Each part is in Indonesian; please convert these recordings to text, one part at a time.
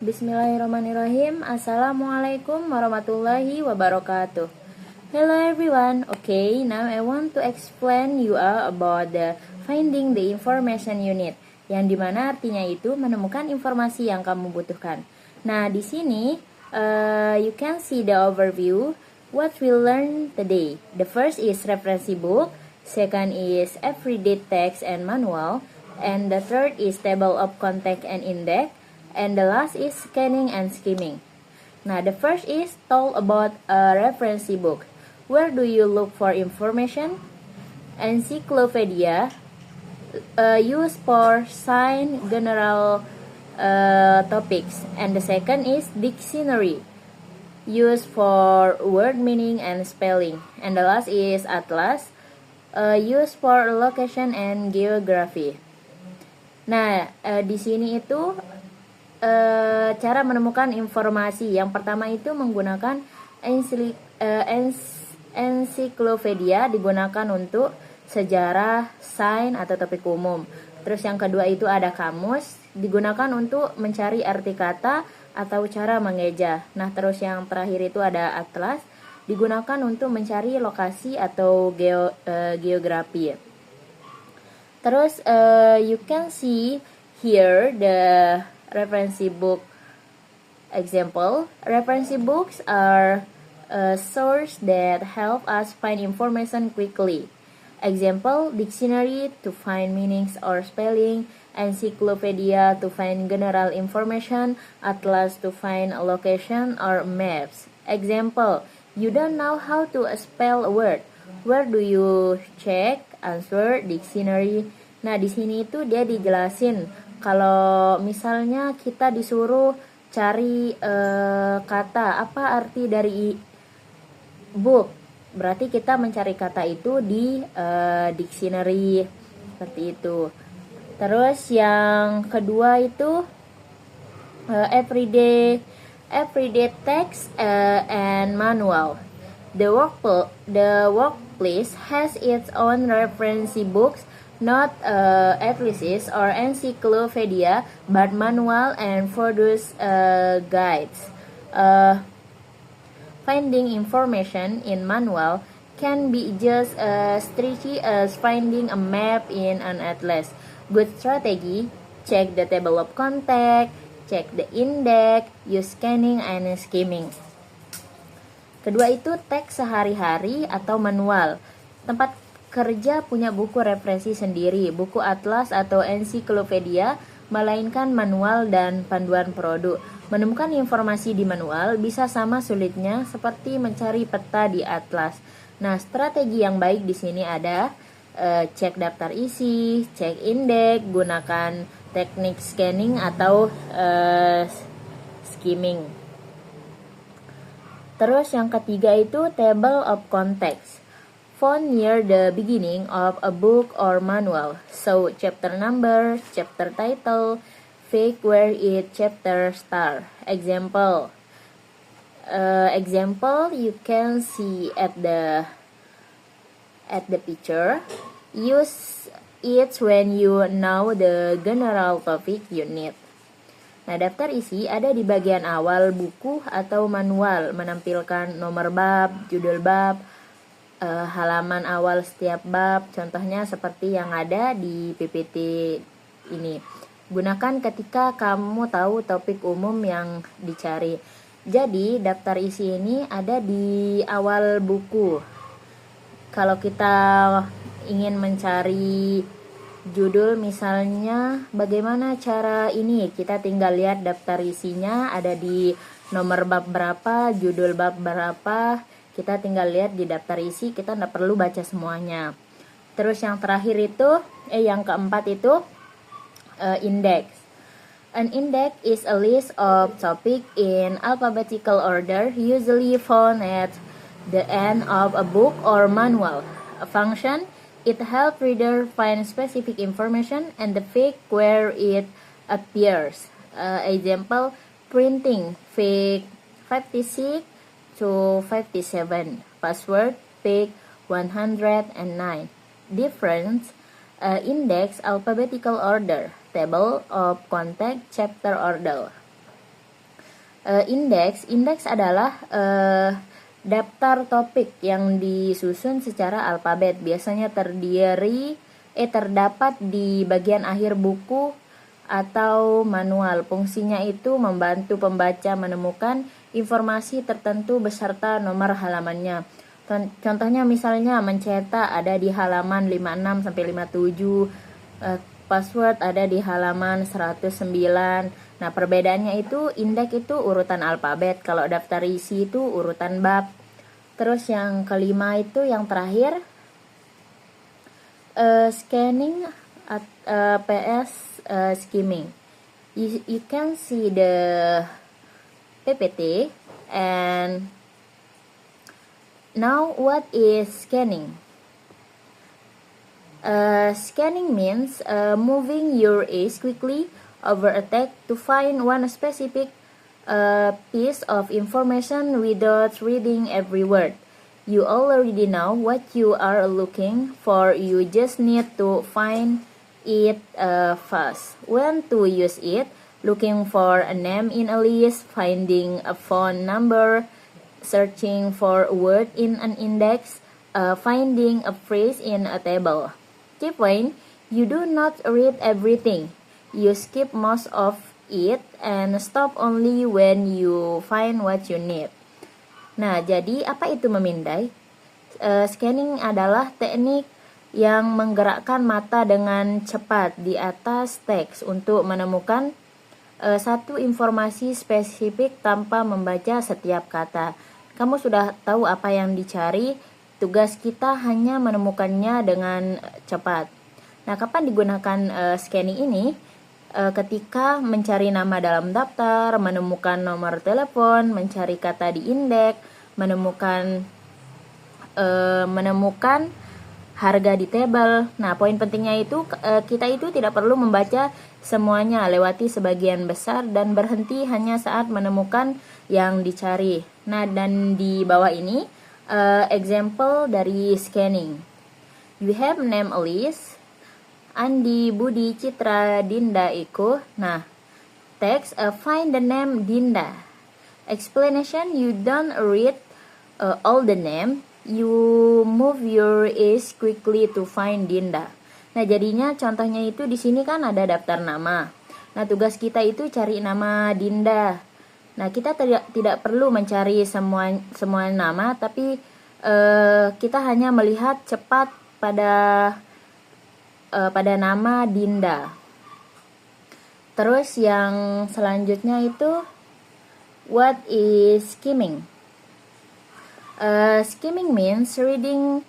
Bismillahirrahmanirrahim. Assalamualaikum warahmatullahi wabarakatuh. Hello everyone. Okay, now I want to explain you about the finding the information unit, yang dimana artinya itu menemukan informasi yang kamu butuhkan. Nah, di sini you can see the overview what we learn today. The first is reference book, second is everyday text and manual, and the third is table of contact and index. And the last is scanning and skimming. Now, the first is told about a reference book. Where do you look for information? Encyclopedia, used for science general topics. And the second is dictionary, used for word meaning and spelling. And the last is atlas, used for location and geography. Nah, di sini itu cara menemukan informasi. Yang pertama itu menggunakan ensiklopedia, digunakan untuk sejarah, sains atau topik umum. Terus yang kedua itu ada kamus, digunakan untuk mencari arti kata atau cara mengeja. Nah, terus yang terakhir itu ada atlas, digunakan untuk mencari lokasi atau geografi. Terus you can see here the reference book example. Reference books are a source that help us find information quickly. Example, dictionary to find meanings or spelling, encyclopedia to find general information, atlas to find location or maps. Example, you don't know how to spell a word. Where do you check? Answer, dictionary. Nah, di sini itu dia dijelasin kalau misalnya kita disuruh cari kata, apa arti dari book, berarti kita mencari kata itu di dictionary, seperti itu. Terus yang kedua itu everyday text and manual. The workplace has its own reference books, not atlases or encyclopedia, but manual and further guides. Finding information in manual can be just as tricky as finding a map in an atlas. Good strategy: check the table of contact, check the index, use scanning and skimming. Kedua itu teks sehari-hari atau manual. Tempat kerja punya buku referensi sendiri, buku atlas atau ensiklopedia, melainkan manual dan panduan produk. Menemukan informasi di manual bisa sama sulitnya seperti mencari peta di atlas. Nah, strategi yang baik di sini ada cek daftar isi, cek indeks, gunakan teknik scanning atau skimming. Terus yang ketiga itu table of contents, found near the beginning of a book or manual. So, chapter number, chapter title, fake where each chapter start. Example, you can see at the picture. Use it when you know the general topic you need. Nah, daftar isi ada di bagian awal buku atau manual, menampilkan nomor bab, judul bab, halaman awal setiap bab, contohnya seperti yang ada di PPT ini. Gunakan ketika kamu tahu topik umum yang dicari. Jadi, daftar isi ini ada di awal buku. Kalau kita ingin mencari judul misalnya, bagaimana cara ini? Kita tinggal lihat daftar isinya ada di nomor bab berapa, judul bab berapa. Kita tinggal lihat di daftar isi, kita tidak perlu baca semuanya. Terus yang terakhir itu, yang keempat itu index. An index is a list of topic in alphabetical order, usually found at the end of a book or manual. A function, it helps reader find specific information and the fake where it appears. Example, printing, fake 56 to 57. Password, page 109. Difference, index alphabetical order, table of contact chapter order. Indeks adalah daftar topik yang disusun secara alfabet. Biasanya terdapat di bagian akhir buku atau manual. Fungsinya itu membantu pembaca menemukan informasi tertentu beserta nomor halamannya. Contohnya misalnya mencetak ada di halaman 56 sampai 57, password ada di halaman 109. Nah, perbedaannya itu indeks itu urutan alfabet, kalau daftar isi itu urutan bab. Terus yang kelima itu yang terakhir scanning PS skimming. You can see the PPT. And now what is scanning? Scanning means moving your eyes quickly over a text to find one specific piece of information without reading every word. You already know what you are looking for, you just need to find it fast. When to use it: looking for a name in a list, finding a phone number, searching for a word in an index, finding a phrase in a table. Key point: you do not read everything. You skip most of it and stop only when you find what you need. Nah, jadi apa itu memindai? Scanning adalah teknik yang menggerakkan mata dengan cepat di atas teks untuk menemukan satu informasi spesifik tanpa membaca setiap kata. Kamu sudah tahu apa yang dicari. Tugas kita hanya menemukannya dengan cepat. Nah, kapan digunakan scanning ini? Ketika mencari nama dalam daftar, menemukan nomor telepon, mencari kata di indeks, menemukan harga di tabel. Nah, poin pentingnya itu kita itu tidak perlu membaca semuanya, lewati sebagian besar dan berhenti hanya saat menemukan yang dicari. Nah, dan di bawah ini example dari scanning. You have name a list. Andi, Budi, Citra, Dinda, Iko. Nah, text find the name Dinda. Explanation: you don't read all the name. You move your eyes quickly to find Dinda. Nah, jadinya contohnya itu di sini kan ada daftar nama. Nah, tugas kita itu cari nama Dinda. Nah, kita tidak perlu mencari semua nama, tapi kita hanya melihat cepat pada nama Dinda. Terus yang selanjutnya itu what is skimming? Skimming means reading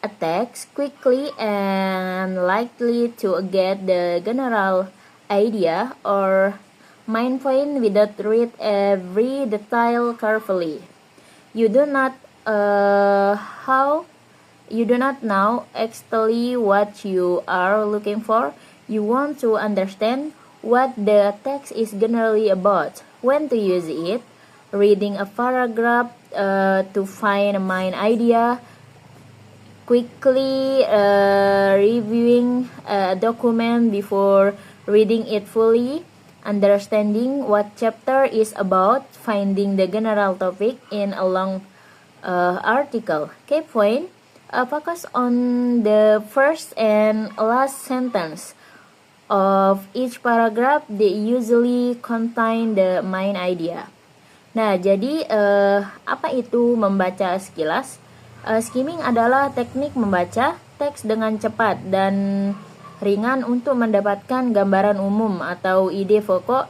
a text quickly and likely to get the general idea or main point without read every detail carefully. You do not know exactly what you are looking for. You want to understand what the text is generally about. When to use it: reading a paragraph to find a main idea, quickly reviewing a document before reading it fully, understanding what chapter is about, finding the general topic in a long article. Key point: focus on the first and last sentence of each paragraph. They usually contain the main idea. Nah, jadi apa itu membaca sekilas? Skimming adalah teknik membaca teks dengan cepat dan ringan untuk mendapatkan gambaran umum atau ide pokok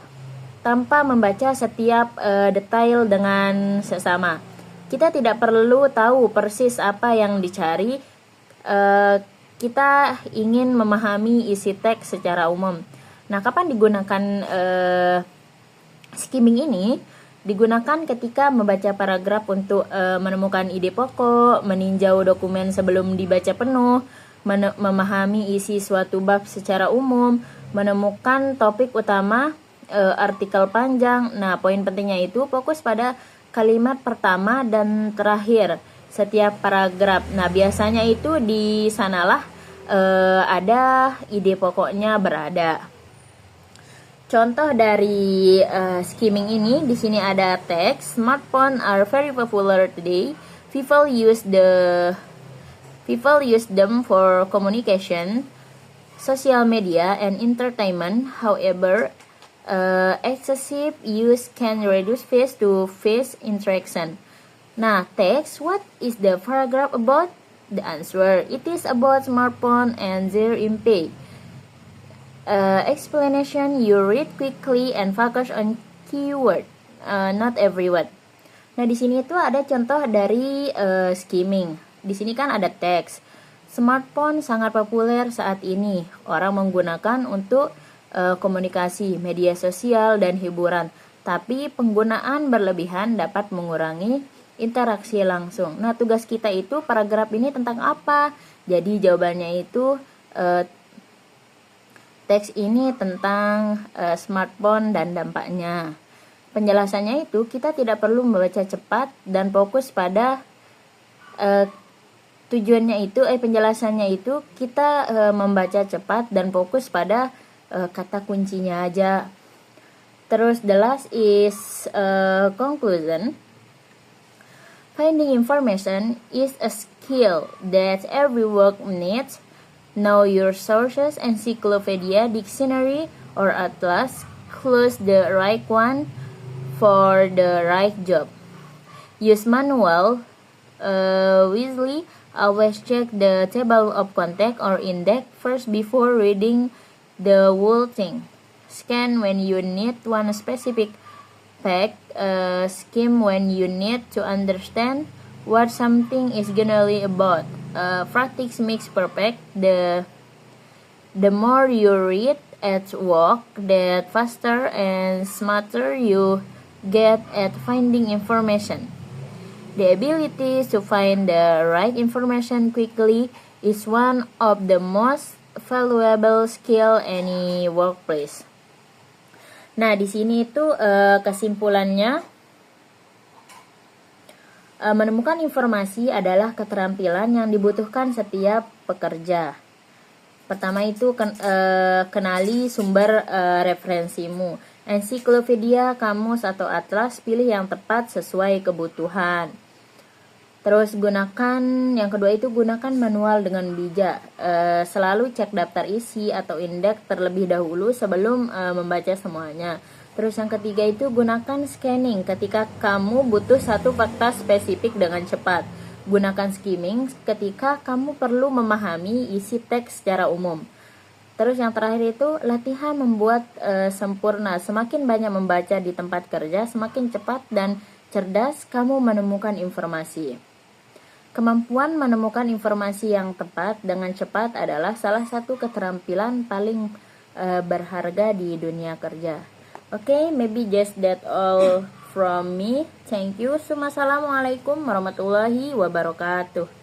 tanpa membaca setiap detail dengan seksama. Kita tidak perlu tahu persis apa yang dicari. Kita ingin memahami isi teks secara umum. Nah, kapan digunakan skimming ini? Digunakan ketika membaca paragraf untuk menemukan ide pokok, meninjau dokumen sebelum dibaca penuh, memahami isi suatu bab secara umum, menemukan topik utama, artikel panjang. Nah, poin pentingnya itu fokus pada kalimat pertama dan terakhir setiap paragraf. Nah, biasanya itu di sanalah ada ide pokoknya berada. contoh dari skimming ini, di sini ada teks. Smartphone are very popular today. People use them for communication, social media, and entertainment. However, excessive use can reduce face-to-face interaction. Nah, text, what is the paragraph about? The answer, it is about smartphone and their impact. Explanation, you read quickly and focus on keyword, not every word. Nah, di sini itu ada contoh dari skimming. Di sini kan ada teks. Smartphone sangat populer saat ini. Orang menggunakan untuk komunikasi, media sosial, dan hiburan. Tapi penggunaan berlebihan dapat mengurangi interaksi langsung. Nah, tugas kita itu paragraf ini tentang apa? Jadi jawabannya itu teks ini tentang smartphone dan dampaknya. Penjelasannya itu kita tidak perlu membaca cepat dan fokus pada tujuannya itu, penjelasannya itu kita membaca cepat dan fokus pada kata kuncinya aja. Terus the last is conclusion. Finding information is a skill that every work needs. Know your sources, encyclopedia, dictionary, or atlas. Choose the right one for the right job. Use manual wisely. Always check the table of content or index first before reading the whole thing. Scan when you need one specific fact. Skim when you need to understand what something is generally about. Practice makes perfect. The more you read at work, the faster and smarter you get at finding information. The ability to find the right information quickly is one of the most valuable skill any workplace. Nah, di sini itu kesimpulannya, menemukan informasi adalah keterampilan yang dibutuhkan setiap pekerja. Pertama itu kenali sumber referensimu. Ensiklopedia, kamus atau atlas, pilih yang tepat sesuai kebutuhan. Terus yang kedua itu gunakan manual dengan bijak. Selalu cek daftar isi atau indeks terlebih dahulu sebelum membaca semuanya. Terus yang ketiga itu gunakan scanning ketika kamu butuh satu fakta spesifik dengan cepat. Gunakan skimming ketika kamu perlu memahami isi teks secara umum. Terus yang terakhir itu latihan membuat sempurna. Semakin banyak membaca di tempat kerja, semakin cepat dan cerdas kamu menemukan informasi. Kemampuan menemukan informasi yang tepat dengan cepat adalah salah satu keterampilan paling berharga di dunia kerja. Okay, maybe just that all from me. Thank you. Assalamualaikum warahmatullahi wabarakatuh.